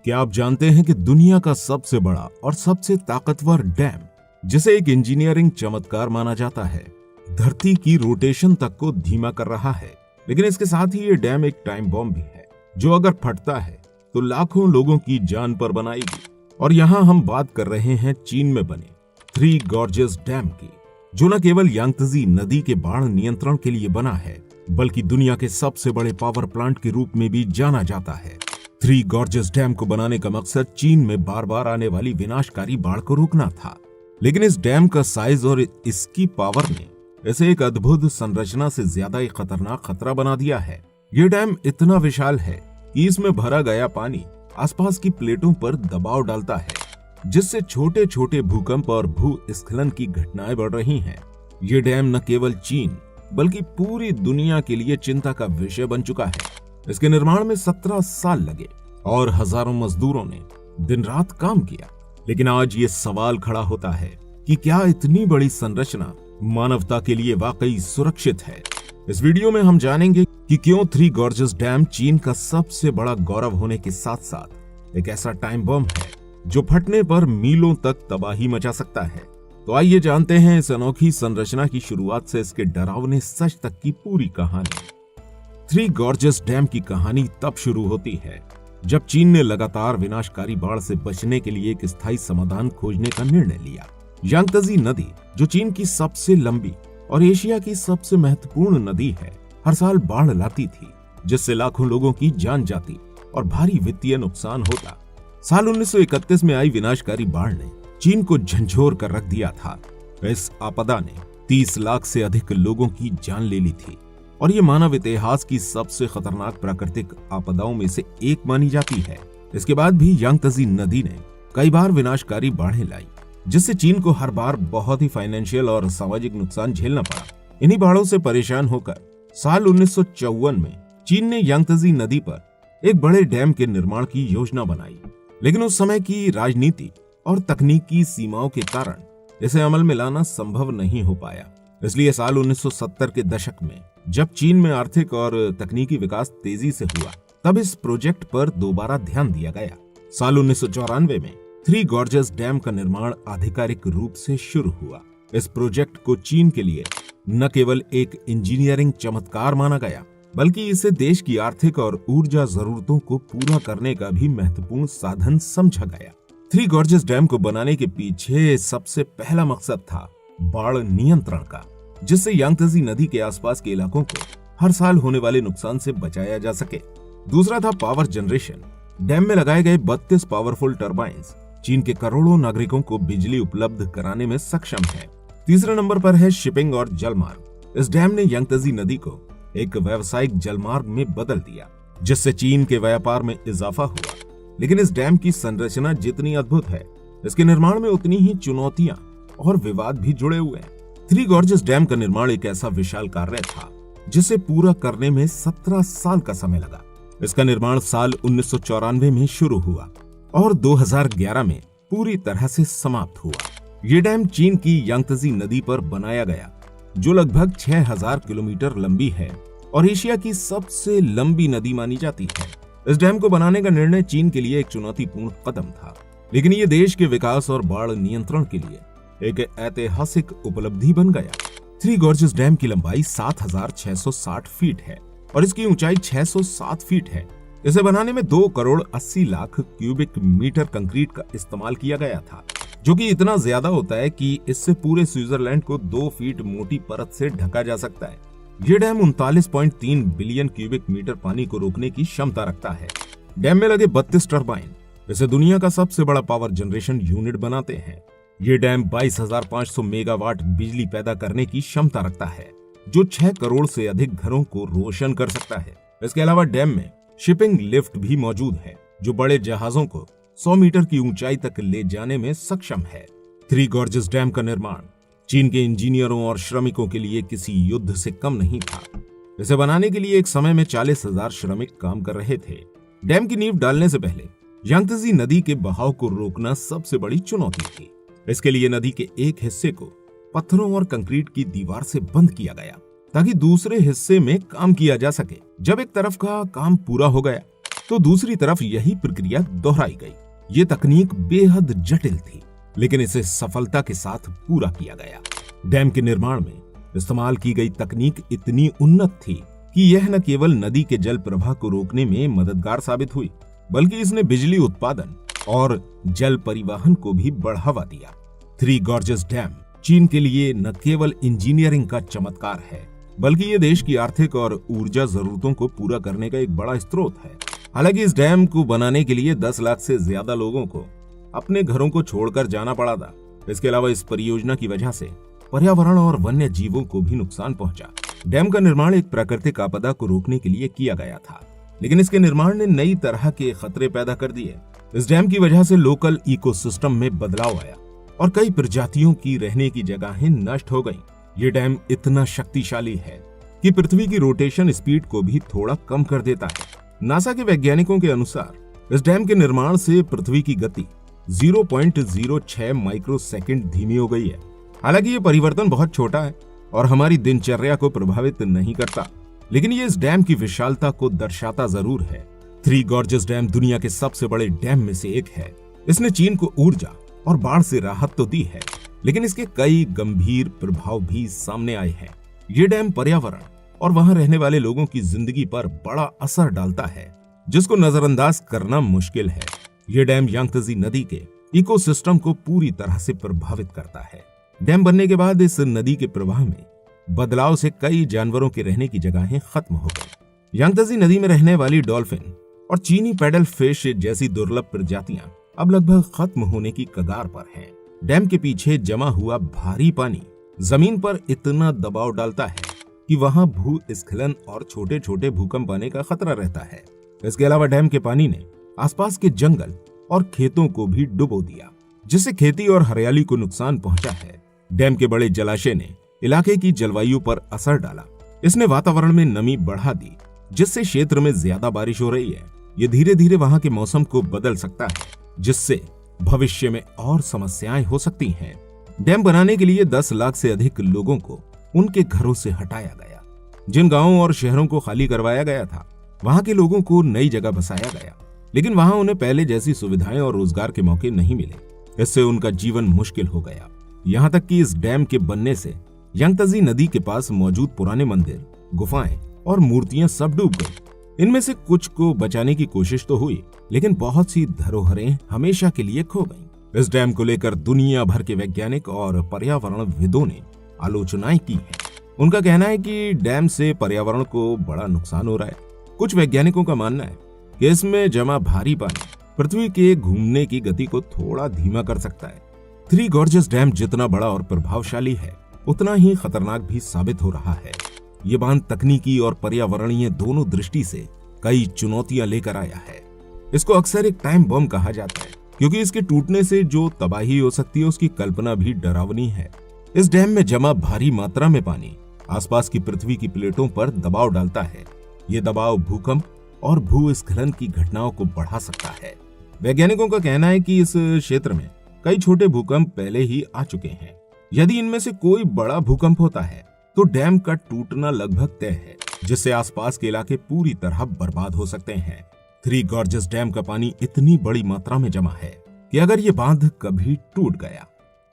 क्या आप जानते हैं कि दुनिया का सबसे बड़ा और सबसे ताकतवर डैम, जिसे एक इंजीनियरिंग चमत्कार माना जाता है, धरती की रोटेशन तक को धीमा कर रहा है। लेकिन इसके साथ ही ये डैम एक टाइम बॉम्ब भी है, जो अगर फटता है तो लाखों लोगों की जान पर बनाएगी। और यहाँ हम बात कर रहे हैं चीन में बने थ्री गॉर्जेस डैम की, जो न केवल यांगत्ज़ी नदी के बाढ़ नियंत्रण के लिए बना है, बल्कि दुनिया के सबसे बड़े पावर प्लांट के रूप में भी जाना जाता है। थ्री गॉर्जेस डैम को बनाने का मकसद चीन में बार बार आने वाली विनाशकारी बाढ़ को रोकना था। लेकिन इस डैम का साइज और इसकी पावर ने इसे एक अद्भुत संरचना से ज्यादा एक खतरनाक खतरा बना दिया है। ये डैम इतना विशाल है कि इसमें भरा गया पानी आसपास की प्लेटों पर दबाव डालता है, जिससे छोटे छोटे भूकंप और भूस्खलन की घटनाएं बढ़ रही हैं। ये डैम न केवल चीन बल्कि पूरी दुनिया के लिए चिंता का विषय बन चुका है। इसके निर्माण में 17 साल लगे और हजारों मजदूरों ने दिन रात काम किया। लेकिन आज ये सवाल खड़ा होता है कि क्या इतनी बड़ी संरचना मानवता के लिए वाकई सुरक्षित है। इस वीडियो में हम जानेंगे कि क्यों थ्री गॉर्जेस डैम चीन का सबसे बड़ा गौरव होने के साथ साथ एक ऐसा टाइम बम है जो फटने पर मीलों तक तबाही मचा सकता है। तो आइए जानते हैं इस अनोखी संरचना की शुरुआत से इसके डरावने सच तक की पूरी कहानी। थ्री गॉर्जेस डैम की कहानी तब शुरू होती है जब चीन ने लगातार विनाशकारी बाढ़ से बचने के लिए एक स्थायी समाधान खोजने का निर्णय लिया। यांगत्ज़ी नदी, जो चीन की सबसे लंबी और एशिया की सबसे महत्वपूर्ण नदी है, हर साल बाढ़ लाती थी, जिससे लाखों लोगों की जान जाती और भारी वित्तीय नुकसान होता। साल 1931 में आई विनाशकारी बाढ़ ने चीन को झंझोर कर रख दिया था। इस आपदा ने 30 लाख से अधिक लोगों की जान ले ली थी और ये मानव इतिहास की सबसे खतरनाक प्राकृतिक आपदाओं में से एक मानी जाती है। इसके बाद भी यांगत्ज़ी नदी ने कई बार विनाशकारी बाढ़ें लाई, जिससे चीन को हर बार बहुत ही फाइनेंशियल और सामाजिक नुकसान झेलना पड़ा। इन्हीं बाढ़ों से परेशान होकर साल 1954 में चीन ने यांगत्ज़ी नदी पर एक बड़े डैम के निर्माण की योजना बनाई। लेकिन उस समय की राजनीति और तकनीकी सीमाओं के कारण इसे अमल में लाना संभव नहीं हो पाया। इसलिए साल 1970 के दशक में जब चीन में आर्थिक और तकनीकी विकास तेजी से हुआ, तब इस प्रोजेक्ट पर दोबारा ध्यान दिया गया। साल 1994 में थ्री गॉर्जेस डैम का निर्माण आधिकारिक रूप से शुरू हुआ। इस प्रोजेक्ट को चीन के लिए न केवल एक इंजीनियरिंग चमत्कार माना गया, बल्कि इसे देश की आर्थिक और ऊर्जा जरूरतों को पूरा करने का भी महत्वपूर्ण साधन समझा गया। थ्री गॉर्जेस डैम को बनाने के पीछे सबसे पहला मकसद था बाढ़ नियंत्रण का, जिससे यांगत्ज़ी नदी के आसपास के इलाकों को हर साल होने वाले नुकसान से बचाया जा सके। दूसरा था पावर जनरेशन। डैम में लगाए गए 32 पावरफुल टर्बाइंस चीन के करोड़ों नागरिकों को बिजली उपलब्ध कराने में सक्षम है। तीसरे नंबर पर है शिपिंग और जलमार्ग। इस डैम ने यांगत्ज़ी नदी को एक व्यावसायिक जलमार्ग में बदल दिया, जिससे चीन के व्यापार में इजाफा हुआ। लेकिन इस डैम की संरचना जितनी अद्भुत है, इसके निर्माण में उतनी ही चुनौतियां और विवाद भी जुड़े हुए हैं। थ्री गॉर्जेस डैम का निर्माण एक ऐसा विशाल कार्य था जिसे पूरा करने में 17 साल का समय लगा। इसका निर्माण साल 1994 में शुरू हुआ और 2011 में पूरी तरह से समाप्त हुआ। ये डैम चीन की यांगत्ज़ी नदी पर बनाया गया, जो लगभग 6000 किलोमीटर लंबी है और एशिया की सबसे लंबी नदी मानी जाती है। इस डैम को बनाने का निर्णय चीन के लिए एक चुनौतीपूर्ण कदम था, लेकिन ये देश के विकास और बाढ़ नियंत्रण के लिए एक ऐतिहासिक उपलब्धि बन गया। थ्री गॉर्जेस डैम की लंबाई 7660 फीट है और इसकी ऊंचाई 607 फीट है। इसे बनाने में 2 crore 80 lakh cubic metre concrete का इस्तेमाल किया गया था, जो कि इतना ज्यादा होता है कि इससे पूरे स्विट्जरलैंड को 2 फीट मोटी परत से ढका जा सकता है। ये डैम 39.3 बिलियन क्यूबिक मीटर पानी को रोकने की क्षमता रखता है। डैम में लगे 32 टर्बाइन इसे दुनिया का सबसे बड़ा पावर जनरेशन यूनिट बनाते हैं। ये डैम 22,500 मेगावाट बिजली पैदा करने की क्षमता रखता है, जो 6 करोड़ से अधिक घरों को रोशन कर सकता है। इसके अलावा डैम में शिपिंग लिफ्ट भी मौजूद है, जो बड़े जहाजों को 100 मीटर की ऊंचाई तक ले जाने में सक्षम है। थ्री गॉर्जेस डैम का निर्माण चीन के इंजीनियरों और श्रमिकों के लिए किसी युद्ध से कम नहीं था। इसे बनाने के लिए एक समय में 40,000 श्रमिक काम कर रहे थे। डैम की नींव डालने से पहले यांगत्ज़ी नदी के बहाव को रोकना सबसे बड़ी चुनौती थी। इसके लिए नदी के एक हिस्से को पत्थरों और कंक्रीट की दीवार से बंद किया गया, ताकि दूसरे हिस्से में काम किया जा सके। जब एक तरफ का काम पूरा हो गया तो दूसरी तरफ यही प्रक्रिया दोहराई गई। ये तकनीक बेहद जटिल थी, लेकिन इसे सफलता के साथ पूरा किया गया। डैम के निर्माण में इस्तेमाल की गई तकनीक इतनी उन्नत थी कि यह न केवल नदी के जल प्रवाह को रोकने में मददगार साबित हुई, बल्कि इसने बिजली उत्पादन और जल परिवहन को भी बढ़ावा दिया। थ्री गॉर्जेस डैम चीन के लिए न केवल इंजीनियरिंग का चमत्कार है, बल्कि ये देश की आर्थिक और ऊर्जा जरूरतों को पूरा करने का एक बड़ा स्रोत है। हालांकि इस डैम को बनाने के लिए 10 लाख से ज्यादा लोगों को अपने घरों को छोड़कर जाना पड़ा था। इसके अलावा इस परियोजना की वजह से पर्यावरण और वन्य जीवों को भी नुकसान पहुंचा। डैम का निर्माण एक प्राकृतिक आपदा को रोकने के लिए किया गया था, लेकिन इसके निर्माण ने नई तरह के खतरे पैदा कर दिए। इस डैम की वजह से लोकल इकोसिस्टम में बदलाव आया और कई प्रजातियों की रहने की जगहें नष्ट हो गईं। ये डैम इतना शक्तिशाली है कि पृथ्वी की रोटेशन स्पीड को भी थोड़ा कम कर देता है। नासा के वैज्ञानिकों के अनुसार इस डैम के निर्माण से पृथ्वी की गति 0.06 माइक्रोसेकंड धीमी हो गई है। हालांकि ये परिवर्तन बहुत छोटा है और हमारी दिनचर्या को प्रभावित नहीं करता, लेकिन ये इस डैम की विशालता को दर्शाता जरूर है। थ्री गॉर्जेस डैम दुनिया के सबसे बड़े डैम में से एक है। इसने चीन को ऊर्जा और बाढ़ से राहत तो दी है, लेकिन इसके कई गंभीर प्रभाव भी सामने आए हैं। ये डैम पर्यावरण और वहां रहने वाले लोगों की जिंदगी पर बड़ा असर डालता है, जिसको नजरअंदाज करना मुश्किल है। ये डैम यांगत्जे नदी के इकोसिस्टम को पूरी तरह से प्रभावित करता है। डैम बनने के बाद इस नदी के प्रवाह में बदलाव से कई जानवरों के रहने की जगहें खत्म हो गई। यांगत्जे नदी में रहने वाली डॉल्फिन और चीनी पैडल फिश जैसी दुर्लभ प्रजातियां अब लगभग खत्म होने की कगार पर हैं। डैम के पीछे जमा हुआ भारी पानी जमीन पर इतना दबाव डालता है कि वहां भूस्खलन और छोटे छोटे भूकंप आने का खतरा रहता है। इसके अलावा डैम के पानी ने आसपास के जंगल और खेतों को भी डुबो दिया, जिससे खेती और हरियाली को नुकसान पहुंचा है। डैम के बड़े जलाशय ने इलाके की जलवायु पर असर डाला। इसने वातावरण में नमी बढ़ा दी, जिससे क्षेत्र में ज्यादा बारिश हो रही है। ये धीरे धीरे वहां के मौसम को बदल सकता है, जिससे भविष्य में और समस्याएं हो सकती हैं। डैम बनाने के लिए 10 लाख से अधिक लोगों को उनके घरों से हटाया गया। जिन गांवों और शहरों को खाली करवाया गया था, वहां के लोगों को नई जगह बसाया गया, लेकिन वहां उन्हें पहले जैसी सुविधाएं और रोजगार के मौके नहीं मिले। इससे उनका जीवन मुश्किल हो गया। यहाँ तक कि इस डैम के बनने से यांगत्जे नदी के पास मौजूद पुराने मंदिर, गुफाएं और मूर्तियां सब डूब गई। इनमें से कुछ को बचाने की कोशिश तो हुई, लेकिन बहुत सी धरोहरें हमेशा के लिए खो गईं। इस डैम को लेकर दुनिया भर के वैज्ञानिक और पर्यावरणविदों ने आलोचनाएं की हैं। उनका कहना है कि डैम से पर्यावरण को बड़ा नुकसान हो रहा है। कुछ वैज्ञानिकों का मानना है कि इसमें जमा भारी पानी पृथ्वी के घूमने की गति को थोड़ा धीमा कर सकता है। थ्री गॉर्जेस डैम जितना बड़ा और प्रभावशाली है, उतना ही खतरनाक भी साबित हो रहा है। ये बांध तकनीकी और पर्यावरणीय दोनों दृष्टि से कई चुनौतियां लेकर आया है। इसको अक्सर एक टाइम बम कहा जाता है, क्योंकि इसके टूटने से जो तबाही हो सकती है उसकी कल्पना भी डरावनी है। इस डैम में जमा भारी मात्रा में पानी आसपास की पृथ्वी की प्लेटों पर दबाव डालता है। ये दबाव भूकंप और भूस्खलन की घटनाओं को बढ़ा सकता है। वैज्ञानिकों का कहना है कि इस क्षेत्र में कई छोटे भूकंप पहले ही आ चुके हैं। यदि इनमें से कोई बड़ा भूकंप होता है तो डैम का टूटना लगभग तय है, जिससे आसपास के इलाके पूरी तरह बर्बाद हो सकते हैं। थ्री गॉर्जेस डैम का पानी इतनी बड़ी मात्रा में जमा है कि अगर ये बांध कभी टूट गया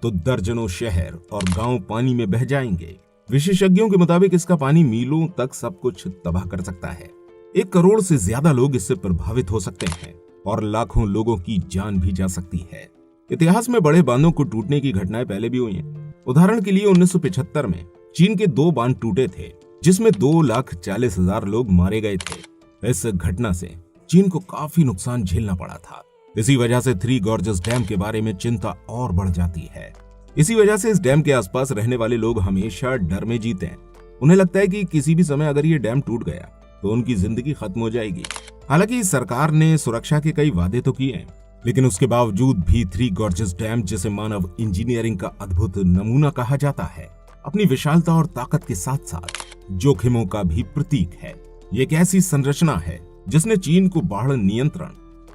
तो दर्जनों शहर और गांव पानी में बह जाएंगे। विशेषज्ञों के मुताबिक इसका पानी मीलों तक सब कुछ तबाह कर सकता है। 1 करोड़ से ज्यादा लोग इससे प्रभावित हो सकते हैं और लाखों लोगों की जान भी जा सकती है। इतिहास में बड़े बांधों को टूटने की घटनाएं पहले भी हुई हैं। उदाहरण के लिए 1975 में चीन के 2 बांध टूटे थे, जिसमें 2,40,000 लोग मारे गए थे। इस घटना से चीन को काफी नुकसान झेलना पड़ा था। इसी वजह से थ्री गॉर्जेस डैम के बारे में चिंता और बढ़ जाती है। इसी वजह से इस डैम के आसपास रहने वाले लोग हमेशा डर में जीते हैं। उन्हें लगता है कि किसी भी समय अगर ये डैम टूट गया तो उनकी जिंदगी खत्म हो जाएगी। हालांकि सरकार ने सुरक्षा के कई वादे तो किए हैं, लेकिन उसके बावजूद भी थ्री गॉर्जेस डैम, जिसे मानव इंजीनियरिंग का अद्भुत नमूना कहा जाता है, अपनी विशालता और ताकत के साथ साथ जोखिमों का भी प्रतीक है। ये एक ऐसी संरचना है जिसने चीन को बाढ़ नियंत्रण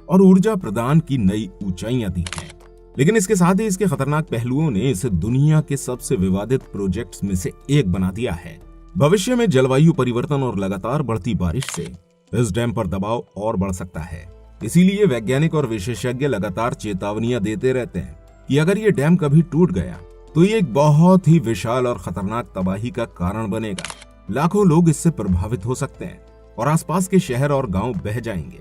और ऊर्जा प्रदान की नई ऊंचाइयां दी हैं। लेकिन इसके साथ ही इसके खतरनाक पहलुओं ने इसे दुनिया के सबसे विवादित प्रोजेक्ट्स में से एक बना दिया है। भविष्य में जलवायु परिवर्तन और लगातार बढ़ती बारिश से इस डैम पर दबाव और बढ़ सकता है। इसीलिए वैज्ञानिक और विशेषज्ञ लगातार चेतावनियां देते रहते हैं कि अगर ये डैम कभी टूट गया तो ये एक बहुत ही विशाल और खतरनाक तबाही का कारण बनेगा। लाखों लोग इससे प्रभावित हो सकते हैं और आसपास के शहर और गांव बह जाएंगे।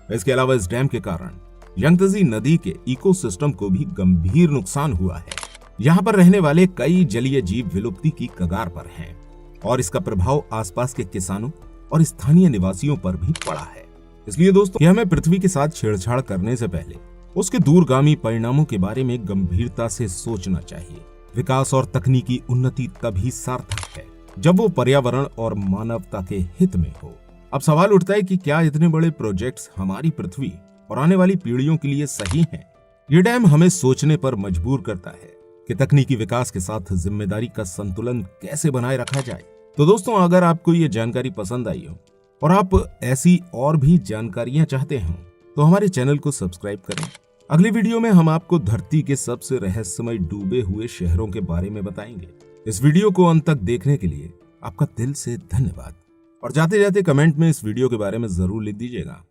इसके अलावा इस डैम के कारण यंगतजी नदी के इकोसिस्टम को भी गंभीर नुकसान हुआ है। यहाँ पर रहने वाले कई जलीय जीव विलुप्ति की कगार पर हैं और इसका प्रभाव आसपास के किसानों और स्थानीय निवासियों पर भी पड़ा है। इसलिए दोस्तों, ये हमें पृथ्वी के साथ छेड़छाड़ करने से पहले उसके दूरगामी परिणामों के बारे में गंभीरता से सोचना चाहिए। विकास और तकनीकी उन्नति तभी सार्थक है जब वो पर्यावरण और मानवता के हित में हो। अब सवाल उठता है कि क्या इतने बड़े प्रोजेक्ट्स हमारी पृथ्वी और आने वाली पीढ़ियों के लिए सही हैं? ये डैम हमें सोचने पर मजबूर करता है कि तकनीकी विकास के साथ जिम्मेदारी का संतुलन कैसे बनाए रखा जाए। तो दोस्तों, अगर आपको ये जानकारी पसंद आई हो और आप ऐसी और भी जानकारियां चाहते हो तो हमारे चैनल को सब्सक्राइब करें। अगली वीडियो में हम आपको धरती के सबसे रहस्यमय डूबे हुए शहरों के बारे में बताएंगे। इस वीडियो को अंत तक देखने के लिए आपका दिल से धन्यवाद और जाते जाते कमेंट में इस वीडियो के बारे में जरूर लिख दीजिएगा।